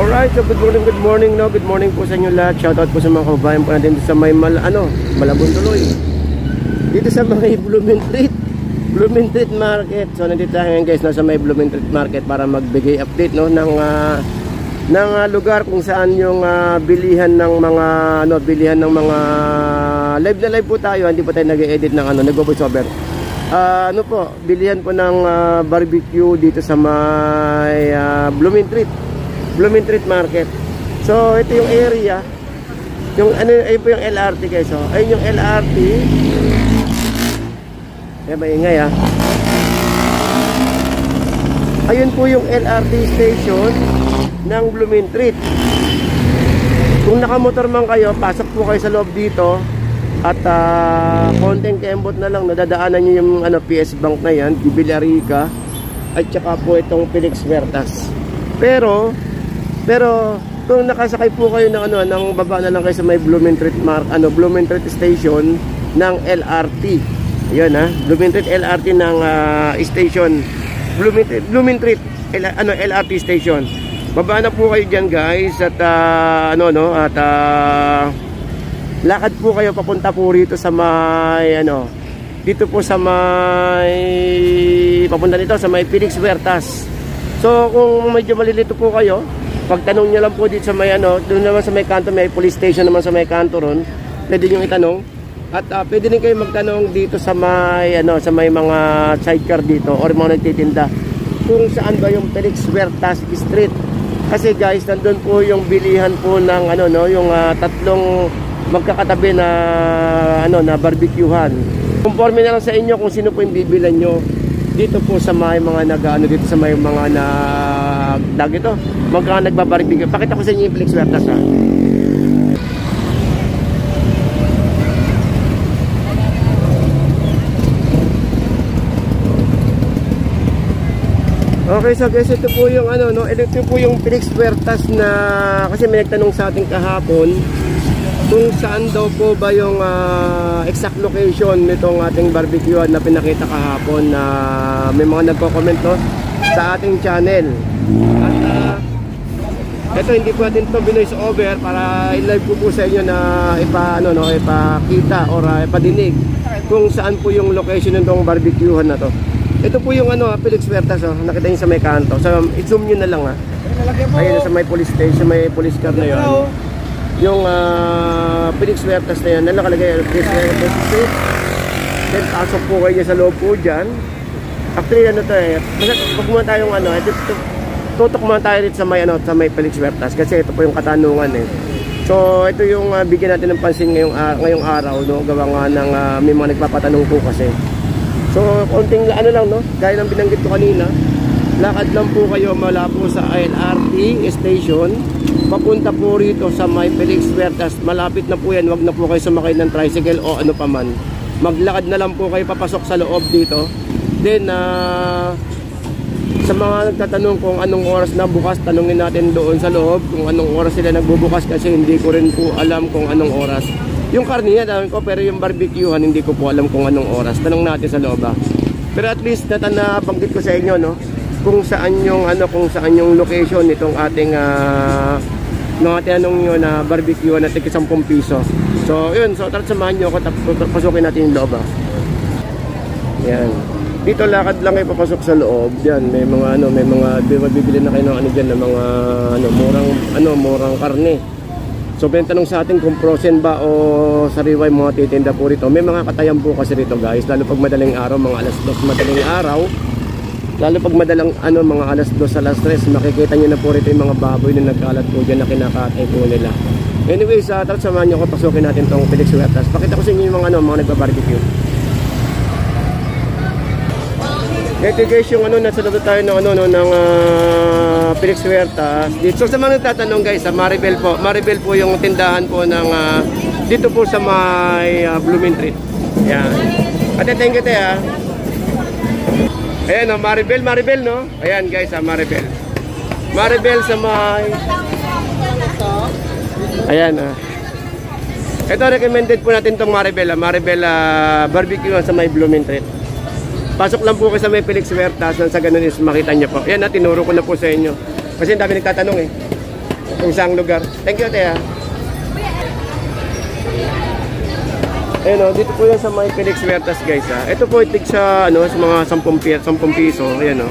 Alright, so good morning, no? Good morning po sa inyo lahat. Shoutout po sa mga kababayan po natin dito sa may Malabon tuloy. Dito sa may Blooming Treat Market. So nandito tayo ngayon guys, nasa may Blooming Treat Market para magbigay update, no, ng lugar kung saan yung bilihan ng mga live po tayo. Hindi po tayo nag-edit ng nag-voice over. Bilihan po ng barbecue dito sa may Blooming Treat Market. So ito yung area, yung ayun po yung LRT guys. So ayun yung LRT. Kaya maingay ayun po yung LRT station ng Blooming Treat. Kung nakamotor man kayo, pasok po kayo sa loob dito. At konting kembot na lang, nadadaanan nyo yung PS Bank na yan, Villarica, at saka po itong Felix Huertas. Pero kung nakasakay po kayo ng ng baba na lang kayo sa may Blooming Treat station ng LRT. Ayun Blooming Treat LRT ng station Blooming Treat LRT station. Baba na po kayo diyan guys at lakad po kayo papunta po rito sa may dito po sa may papunta nito sa may Felix Huertas. So kung medyo malilito po kayo, pagtanong nyo lang po dito sa may doon naman sa may kanto, may police station naman sa may kanto ron. Pwede nyo itanong. At pwede rin kayo magtanong dito sa may sa may mga sidecar dito or mga nagtitinda kung saan ba yung Felix Huertas Street. Kasi guys, nandun po yung bilihan po ng yung tatlong magkakatabi na na barbecuehan. Conforme na lang sa inyo kung sino po yung bibilan nyo dito po sa may mga dito sa may mga nagbabarbecue. Pakita ko sa inyo yung Felix Huertas Okay, so guys, ito po yung ito po yung Felix Huertas na kasi may nagtanong sa ating kahapon kung saan daw po ba yung exact location nitong ating barbecue na pinakita kahapon na may mga nagko-comment sa ating channel. At ito hindi po natin ito binoise over para i-live po sa inyo na ipakita or ipadinig kung saan po yung location nitong barbecuehan na to. Ito po yung Felix Huertas nakita niyo sa may kanto. So i-zoom niyo na lang ayun sa may police station, may police car na 'yon. Yung Felix Huertas na yan, nakalagay Felix Huertas Street. Then pasok po kayo sa loob po dyan. Actually pag muna tayong tutok muna tayo dito sa may Felix Huertas kasi ito po yung katanungan So ito yung bigyan natin ng pansin ngayong araw, gawa nga ng may mga nagpapatanong po kasi. So konting lang gaya ng binanggit ko kanina, lakad lang po kayo mula po sa LRT station papunta po rito sa may Felix Huertas. Malapit na po yan, wag na po kayo sumakay ng tricycle o pa man. Maglakad na lang po kayo papasok sa loob dito. Then sa mga nagtatanong kung anong oras na bukas, tanungin natin doon sa loob kung anong oras sila nagbubukas kasi hindi ko rin po alam kung anong oras. Yung karniya dami ko, pero yung barbecuehan hindi ko po alam kung anong oras. Tanong natin sa loob Pero at least nabanggit ko sa inyo kung saan yung location nitong ating tinanong nyo na barbecue na tig 10 piso. So yun, so tara samahan nyo ako, pasukin natin yung loob Yan. Dito lakad lang kayo papasok sa loob. Yan, may mga bibili na kayo ng dyan na mga murang karne. So tanong sa atin kung frozen ba o sariwa yung mga titinda po rito. May mga katayan po kasi rito guys, lalo pag madaling araw, mga alas 2 madaling araw. Lalo pag madalang mga alas 2, alas 3, makikita nyo na po rito yung mga baboy na nagkalat po dyan na kinakatay po nila. Anyways, tara samahan nyo ako, pasukin natin tong Felix Huertas. Pakita ko sa inyo yung mga nagbabarbecue. Ito guys yung nasa loob tayo ng Felix Huertas. So sa mga nagtatanong guys, Maribel po yung tindahan po ng dito po sa may Blooming Treat. Yan. Ate, thank you Ayan Maribel no? Ayan guys Maribel sa may ayan ito recommended po natin itong Maribel barbecue sa may Blooming Treat. Pasok lang po kayo sa may Felix Huertas, sa ganun is makita niyo po. Ayan tinuro ko na po sa inyo kasi ang dami nagtatanong Kung saang lugar. Thank you, Ate. Ayun o, dito po yan sa may Felix Huertas guys ha. Ito po itig sa, ano, sa mga 10 piso. Ayan o.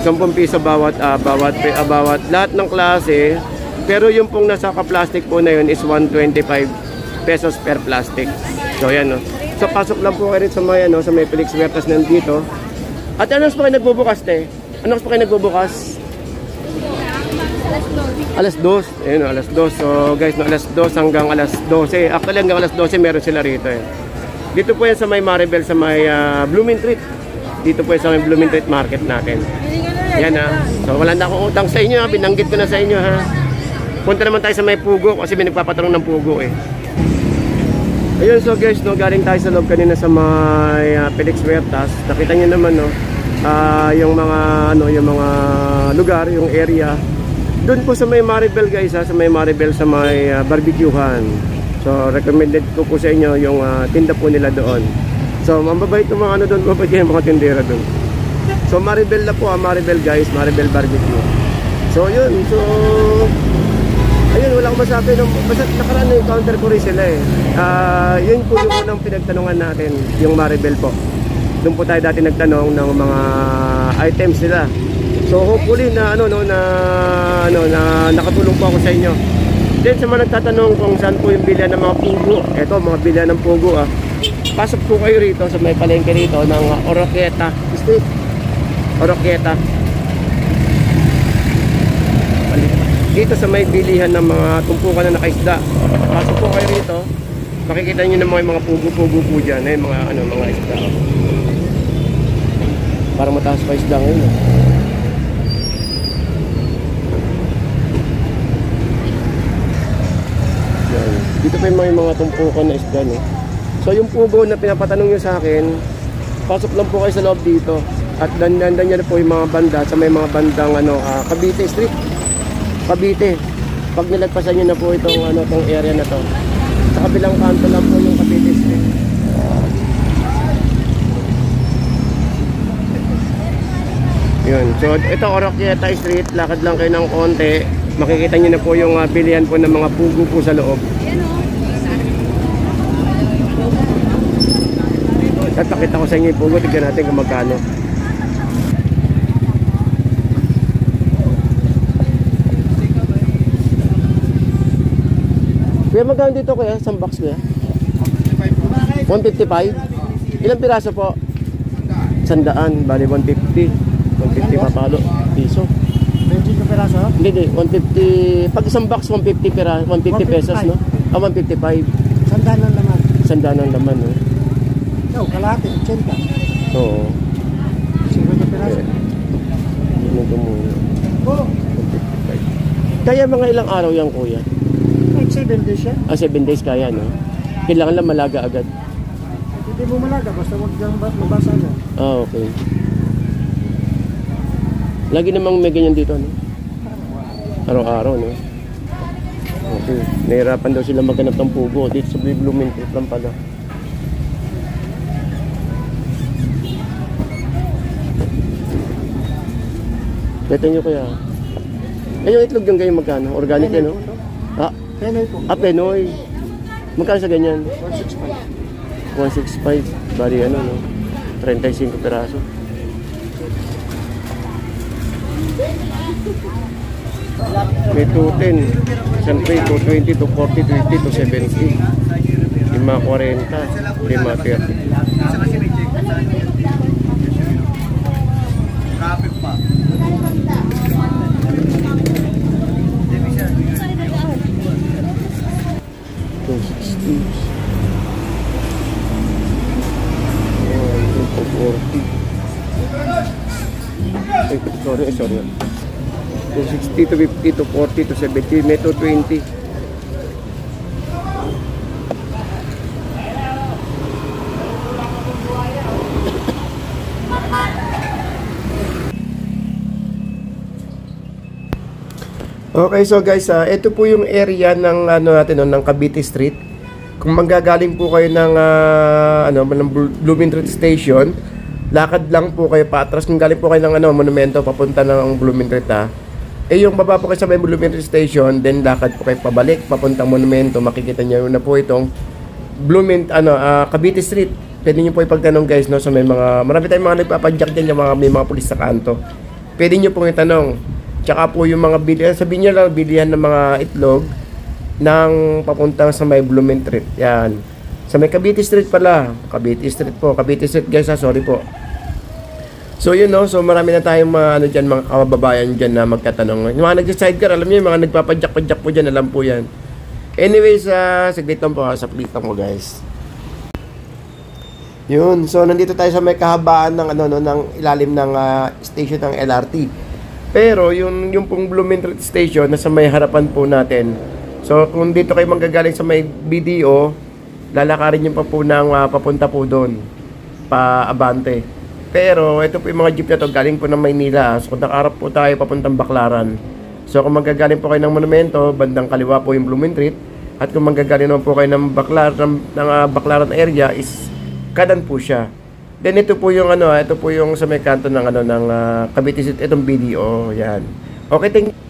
10 piso bawat lahat ng klase. Pero yung pong nasa ka-plastic po na yun is 125 pesos per plastic. So ayan o. So pasok lang po kayo rin sa may, ano, sa may Felix Huertas nandito. At ano pa kayo nagbubukas, te? Ano pa kayo nagbubukas? Alas 2. Ayun, alas 2. So guys, no, alas 2 hanggang alas 12. Actually hanggang alas 12 meron sila rito eh. Dito po yan sa may Maribel, sa may Blooming Treat. Dito po yan sa may Blooming Treat Market natin. Yan ha. So wala na akong utang sa inyo ha. Binanggit ko na sa inyo ha. Punta naman tayo sa may Pugo kasi may nagpapatanong ng Pugo eh. Ayun, so guys, no, galing tayo sa loob kanina sa may Felix Huertas. Nakita niyo naman no, yung mga ano, yung mga lugar, yung area. Doon po sa may Maribel guys ha, sa may Maribel sa may barbecuehan. So recommended ko po sa inyo yung tinda po nila doon. So mababait yung mga ano doon, mababait yung mga tindera doon. So Maribel na po Maribel guys, Maribel Barbecue. So yun, so ayun, wala akong masabi nung basta nakaraan na yung counter ko rin sila eh. Yun po yung unang pinagtanungan natin, yung Maribel po. Doon po tayo dati nagtanong ng mga items nila. So hopefully na na nakatulong po ako sa inyo. Then sa mga nagtatanong kung saan po yung bilya ng mga pugo, eto mga bilya ng pugo pasok po kayo rito sa may palengke rito ng Oroquieta Street. Oroquieta. Dito sa may bilihan ng mga tumpukan na nakaisda. Pasok po kayo rito. Makikita niyo naman yung mga pugo-pugo po dyan, mga isda. Parang mataas pa isda ngayon. Dito pa yung mga tumpukan na isda, no? So yung pugo na pinapatanong nyo sa akin, pasok lang po kayo sa loob dito. At dandan nyo na po yung mga banda sa may mga bandang Cavite Street. Cavite. Pag nilagpasan nyo na po itong tong area na to. Sa kabilang kanto lang po yung Cavite Street. Yun. So ito Oroquieta Street, lakad lang kayo ng konti. Makikita nyo na po yung bilihan po ng mga pugo po sa loob. At pakita ko sa inyo yung pugo, tignan natin kung magkano. Kuya, magkano dito kuya? Isang box kuya? 155? Ilang piraso po? 100, bali 150. 150 papalo, piso. 25 piraso? Hindi, 150. Pag isang box, 150 pesos, no? 155. Sandaan ng laman. Sandaan ng laman, no? No, kalahati, 80. Oo. 50 piraso. Hindi mo tumulong. Oo. 155. Kaya mga ilang araw yan, kuya? 7 days yan. 7 days kaya, no? Kailangan lang malaga agad. Hindi mo malaga, basta wag kang mabasa mo. Okay. Lagi namang may ganyan dito, no? Araw-araw, no? Okay. Nahirapan daw sila maghanap ng pugo. Dito sa Blooming Treat lang pala. Beto nyo kaya. Yung itlog yung ganyan magkano? Organic yan, no? Penoy po. Penoy. Magkano sa ganyan? 165. 165. Bari no? 35 peraso. May 210. Siyempre, 220, 240, 250, 270. 540, 530. Traffic pa. 260. 240. Sorry. 260 to 50 to 40 to 70, may 220. Okay, so guys, ito po yung area ng ng Cavite Street. Kung manggagaling po kayo ng ng Blooming Treat Station, lakad lang po kayo patras. Kung galing po kayo ng monumento papunta ng Blooming Treat, Eh yung baba po kayo sa may Blumentritt Station, then lakad po kayo pabalik, papuntang monumento, makikita niyo na po itong Cavite Street. Pwede niyo po ipagtanong guys, no, sa may mga, marami tayong mga nagpapadyak dyan, yung mga, may mga pulis sa kanto. Pwede niyo pong itanong. Tsaka po yung mga bilihan, sabihin niyo lang, bilihan ng mga itlog ng papuntang sa may Blumentritt. Yan. Sa may Cavite Street pala. Cavite Street po. Cavite Street guys, sorry po. So yun, no, so marami na tayong mga dyan, mga kababayan dyan na magtatanong. Yung mga nag-sidecar, alam niyo, yung mga nagpapadyak-padyak po dyan, alam po yan. Anyways, saglit lang po, sa plitan ko guys. Yun, so nandito tayo sa may kahabaan ng ng ilalim ng station ng LRT. Pero yung pong Blumentritt Station nasa may harapan po natin. So kung dito kayo manggagaling sa may BDO, lalakarin niyo pa po ng papunta po doon, pa Abante. Pero ito po yung mga jeep na to galing po ng Maynila. So kung nakaharap po tayo papuntang Baclaran. So kung manggagaling po kayo ng monumento, bandang kaliwa po yung Blumentritt. At kung manggagaling naman po kayo ng Baclaran area is kanan po siya. Then ito po yung ito po yung sa may kanto ng ng Cavite City, itong BDO, yan. Okay, thank you.